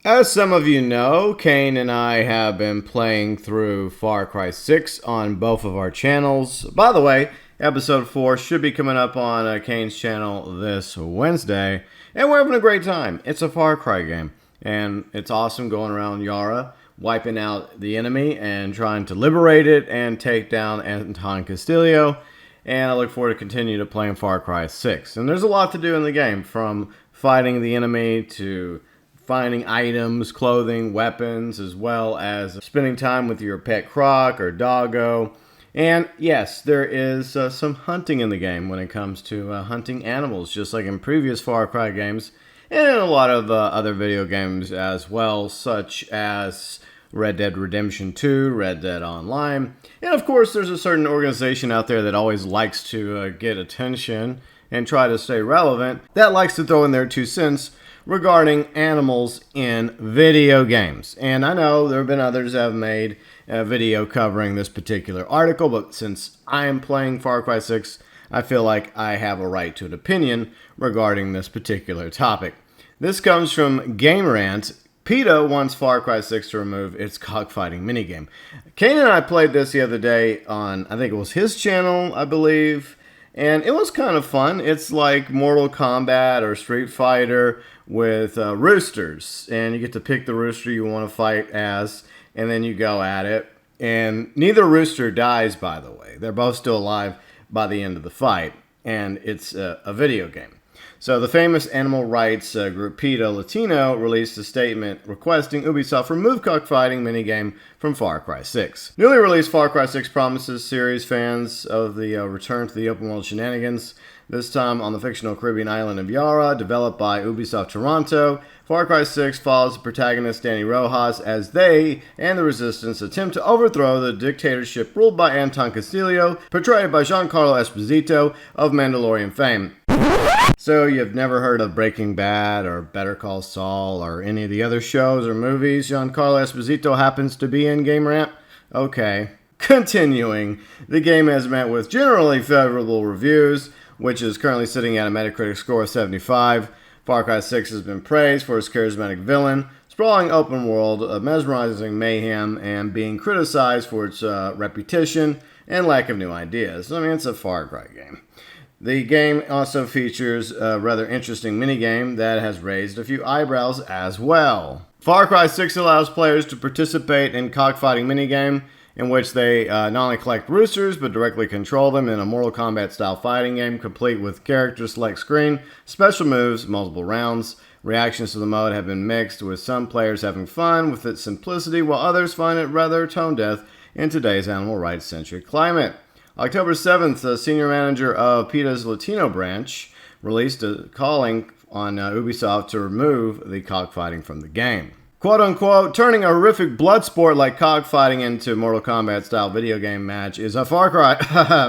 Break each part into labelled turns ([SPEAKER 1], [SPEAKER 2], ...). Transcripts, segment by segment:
[SPEAKER 1] As some of you know, Kane and I have been playing through Far Cry 6 on both of our channels. By the way, episode 4 should be coming up on Kane's channel this Wednesday, and we're having a great time. It's a Far Cry game, and it's awesome going around Yara, wiping out the enemy and trying to liberate it and take down Anton Castillo. And I look forward to continue to playing Far Cry 6. And there's a lot to do in the game, from fighting the enemy to finding items, clothing, weapons, as well as spending time with your pet croc or doggo. And yes, there is some hunting in the game when it comes to hunting animals, just like in previous Far Cry games, and in a lot of other video games as well, such as Red Dead Redemption 2, Red Dead Online. And of course, there's a certain organization out there that always likes to get attention and try to stay relevant, that likes to throw in their 2 cents regarding animals in video games. And I know there have been others that have made a video covering this particular article, but since I am playing Far Cry 6, I feel like I have a right to an opinion regarding this particular topic. This comes from Game Rant. PETA wants Far Cry 6 to remove its cockfighting minigame. Kane and I played this the other day on, I think it was his channel, I believe, and it was kind of fun. It's like Mortal Kombat or Street Fighter with roosters, and you get to pick the rooster you want to fight as, and then you go at it. And neither rooster dies, by the way. They're both still alive by the end of the fight, and it's a video game. So the famous animal rights group PETA Latino released a statement requesting Ubisoft remove cockfighting minigame from Far Cry 6. Newly released Far Cry 6 promises series fans of the return to the open world shenanigans, this time on the fictional Caribbean island of Yara, developed by Ubisoft Toronto. Far Cry 6 follows the protagonist Danny Rojas as they and the Resistance attempt to overthrow the dictatorship ruled by Anton Castillo, portrayed by Giancarlo Esposito of Mandalorian fame. So you've never heard of Breaking Bad or Better Call Saul or any of the other shows or movies Giancarlo Esposito happens to be in, Game Rant? Okay. Continuing, the game has met with generally favorable reviews, which is currently sitting at a Metacritic score of 75. Far Cry 6 has been praised for its charismatic villain, sprawling open world, mesmerizing mayhem, and being criticized for its repetition and lack of new ideas. I mean, it's a Far Cry game. The game also features a rather interesting minigame that has raised a few eyebrows as well. Far Cry 6 allows players to participate in cockfighting minigame, in which they not only collect roosters, but directly control them in a Mortal Kombat style fighting game, complete with character select screen, special moves, multiple rounds. Reactions to the mode have been mixed, with some players having fun with its simplicity, while others find it rather tone deaf in today's animal rights centric climate. October 7th, the senior manager of PETA's Latino branch released a calling on Ubisoft to remove the cockfighting from the game. Quote unquote, turning a horrific blood sport like cockfighting into Mortal Kombat style video game match is a far cry,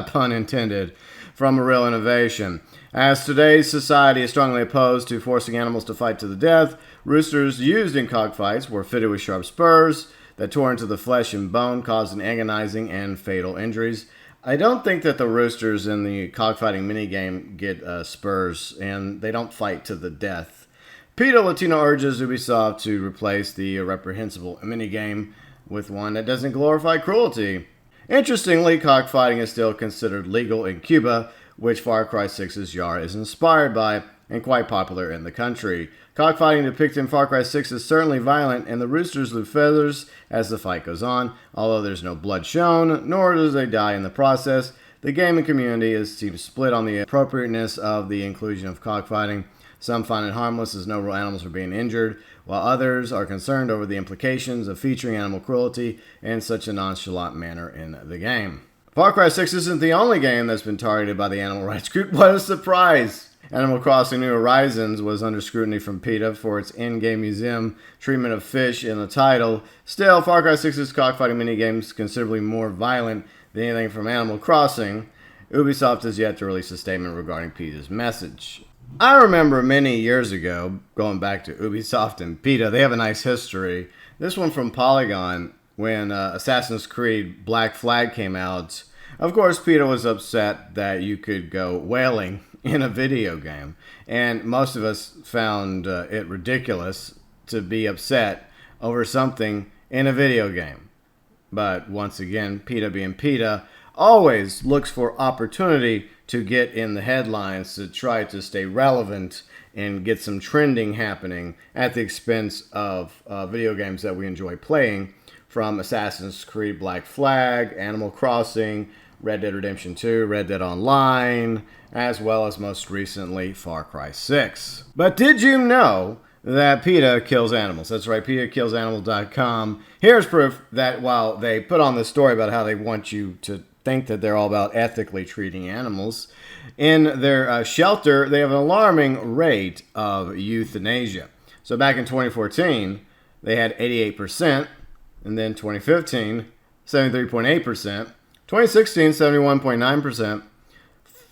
[SPEAKER 1] pun intended, from a real innovation. As today's society is strongly opposed to forcing animals to fight to the death, roosters used in cockfights were fitted with sharp spurs that tore into the flesh and bone, causing agonizing and fatal injuries. I don't think that the roosters in the cockfighting minigame get spurs, and they don't fight to the death. PETA Latino urges Ubisoft to replace the reprehensible minigame with one that doesn't glorify cruelty. Interestingly, cockfighting is still considered legal in Cuba, which Far Cry 6's Yara is inspired by, and quite popular in the country. Cockfighting depicted in Far Cry 6 is certainly violent, and the roosters lose feathers as the fight goes on. Although there's no blood shown, nor does they die in the process, the gaming community seems split on the appropriateness of the inclusion of cockfighting. Some find it harmless as no real animals are being injured, while others are concerned over the implications of featuring animal cruelty in such a nonchalant manner in the game. Far Cry 6 isn't the only game that's been targeted by the animal rights group. What a surprise! Animal Crossing New Horizons was under scrutiny from PETA for its in-game museum treatment of fish in the title. Still, Far Cry 6's cockfighting minigame is considerably more violent than anything from Animal Crossing. Ubisoft has yet to release a statement regarding PETA's message. I remember many years ago, going back to Ubisoft and PETA, they have a nice history. This one from Polygon, when Assassin's Creed Black Flag came out. Of course, PETA was upset that you could go whaling in a video game, and most of us found it ridiculous to be upset over something in a video game. But once again, PETA being PETA always looks for opportunity to get in the headlines to try to stay relevant and get some trending happening at the expense of video games that we enjoy playing, from Assassin's Creed Black Flag, Animal Crossing, Red Dead Redemption 2, Red Dead Online, as well as most recently Far Cry 6. But did you know that PETA kills animals? That's right, PETAkillsAnimals.com. Here's proof that while they put on this story about how they want you to think that they're all about ethically treating animals, in their shelter, they have an alarming rate of euthanasia. So back in 2014, they had 88%, and then 2015, 73.8%, 2016, 71.9%,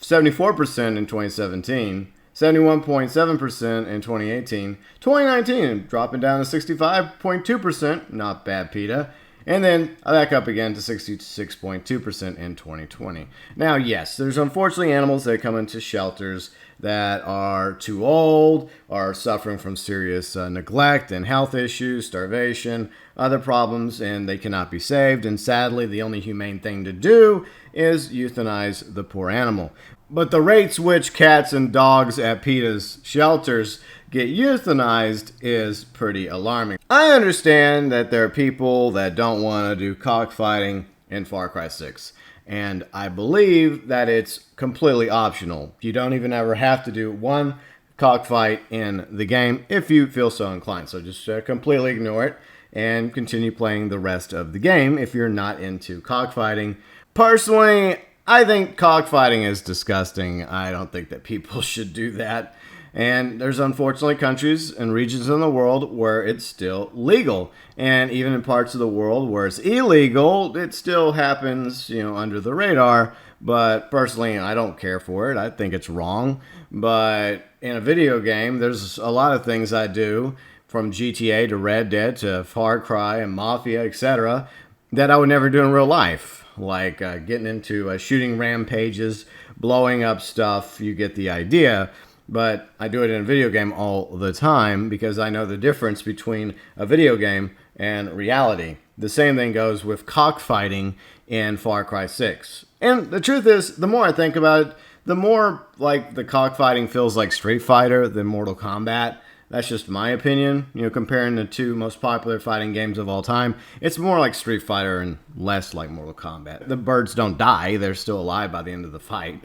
[SPEAKER 1] 74% in 2017, 71.7% in 2018, 2019 dropping down to 65.2%, not bad PETA, and then back up again to 66.2% in 2020. Now, yes, there's unfortunately animals that come into shelters that are too old, are suffering from serious neglect and health issues, starvation, other problems, and they cannot be saved. And sadly, the only humane thing to do is euthanize the poor animal. But the rates which cats and dogs at PETA's shelters get euthanized is pretty alarming. I understand that there are people that don't want to do cockfighting in Far Cry 6. And I believe that it's completely optional. You don't even ever have to do one cockfight in the game if you feel so inclined. So just completely ignore it and continue playing the rest of the game if you're not into cockfighting. Personally, I think cockfighting is disgusting. I don't think that people should do that. And there's unfortunately countries and regions in the world where it's still legal. And even in parts of the world where it's illegal, it still happens, under the radar. But personally, I don't care for it. I think it's wrong. But in a video game, there's a lot of things I do, from GTA to Red Dead to Far Cry and Mafia, etc., that I would never do in real life. Like getting into shooting rampages, blowing up stuff. You get the idea. But I do it in a video game all the time because I know the difference between a video game and reality. The same thing goes with cockfighting in Far Cry 6. And the truth is, the more I think about it, the more like the cockfighting feels like Street Fighter than Mortal Kombat. That's just my opinion. Comparing the two most popular fighting games of all time, it's more like Street Fighter and less like Mortal Kombat. The birds don't die. They're still alive by the end of the fight.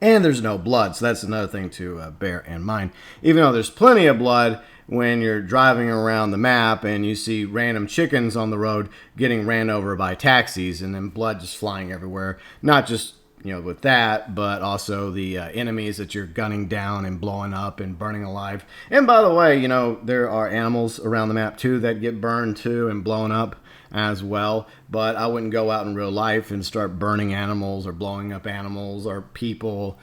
[SPEAKER 1] And there's no blood, so that's another thing to bear in mind. Even though there's plenty of blood when you're driving around the map and you see random chickens on the road getting ran over by taxis and then blood just flying everywhere. Not just, with that, but also the enemies that you're gunning down and blowing up and burning alive. And by the way, there are animals around the map too that get burned too and blown up as well, but I wouldn't go out in real life and start burning animals or blowing up animals or people.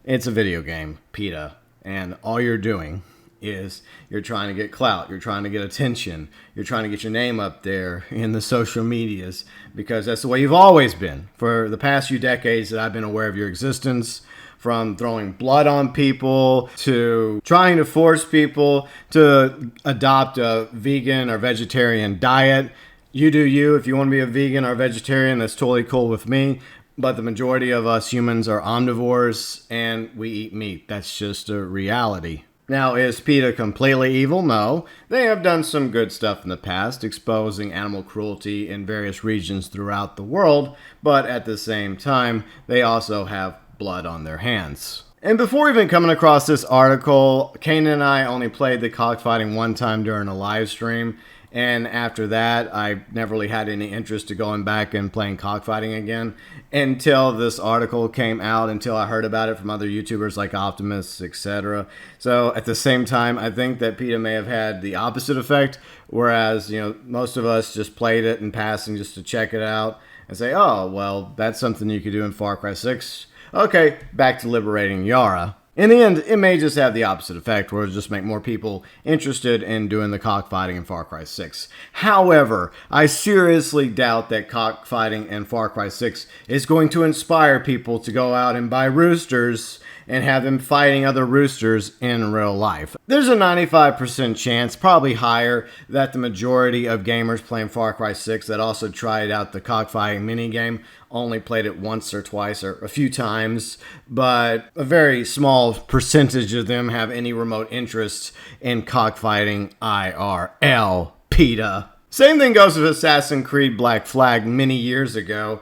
[SPEAKER 1] It's a video game, PETA, and all you're doing is you're trying to get clout, you're trying to get attention, you're trying to get your name up there in the social medias, because that's the way you've always been for the past few decades that I've been aware of your existence. From throwing blood on people to trying to force people to adopt a vegan or vegetarian diet. You do you. If you want to be a vegan or vegetarian, that's totally cool with me. But the majority of us humans are omnivores and we eat meat. That's just a reality. Now, is PETA completely evil? No. They have done some good stuff in the past, exposing animal cruelty in various regions throughout the world. But at the same time, they also have blood on their hands. And before even coming across this article, Kanan and I only played the cockfighting one time during a live stream. And after that, I never really had any interest to going back and playing cockfighting again until this article came out, until I heard about it from other YouTubers like Optimus, etc. So at the same time, I think that PETA may have had the opposite effect, whereas, most of us just played it in passing just to check it out and say, oh, well, that's something you could do in Far Cry 6. Okay, back to liberating Yara. In the end, it may just have the opposite effect, where it'll just make more people interested in doing the cockfighting in Far Cry 6. However, I seriously doubt that cockfighting in Far Cry 6 is going to inspire people to go out and buy roosters and have them fighting other roosters in real life. There's a 95% chance, probably higher, that the majority of gamers playing Far Cry 6 that also tried out the cockfighting minigame only played it once or twice or a few times, but a very small percentage of them have any remote interest in cockfighting IRL. PETA. Same thing goes with Assassin's Creed Black Flag many years ago.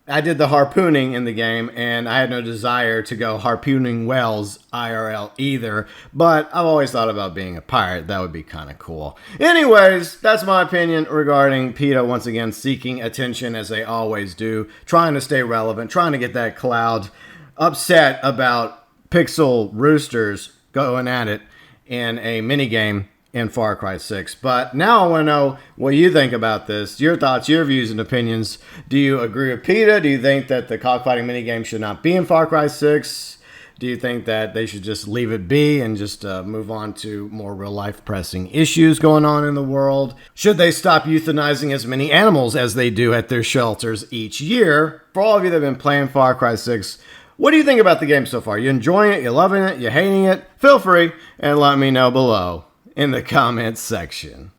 [SPEAKER 1] I did the harpooning in the game, and I had no desire to go harpooning whales IRL either, but I've always thought about being a pirate. That would be kind of cool. Anyways, that's my opinion regarding PETA once again seeking attention as they always do, trying to stay relevant, trying to get that cloud, upset about pixel roosters going at it in a minigame in Far Cry 6. But now I want to know what you think about this. Your thoughts, your views and opinions. Do you agree with PETA? Do you think that the cockfighting minigame should not be in Far Cry 6? Do you think that they should just leave it be and just move on to more real-life pressing issues going on in the world? Should they stop euthanizing as many animals as they do at their shelters each year? For all of you that have been playing Far Cry 6, what do you think about the game so far? You enjoying it? You loving it? You hating it? Feel free and let me know below in the comments section.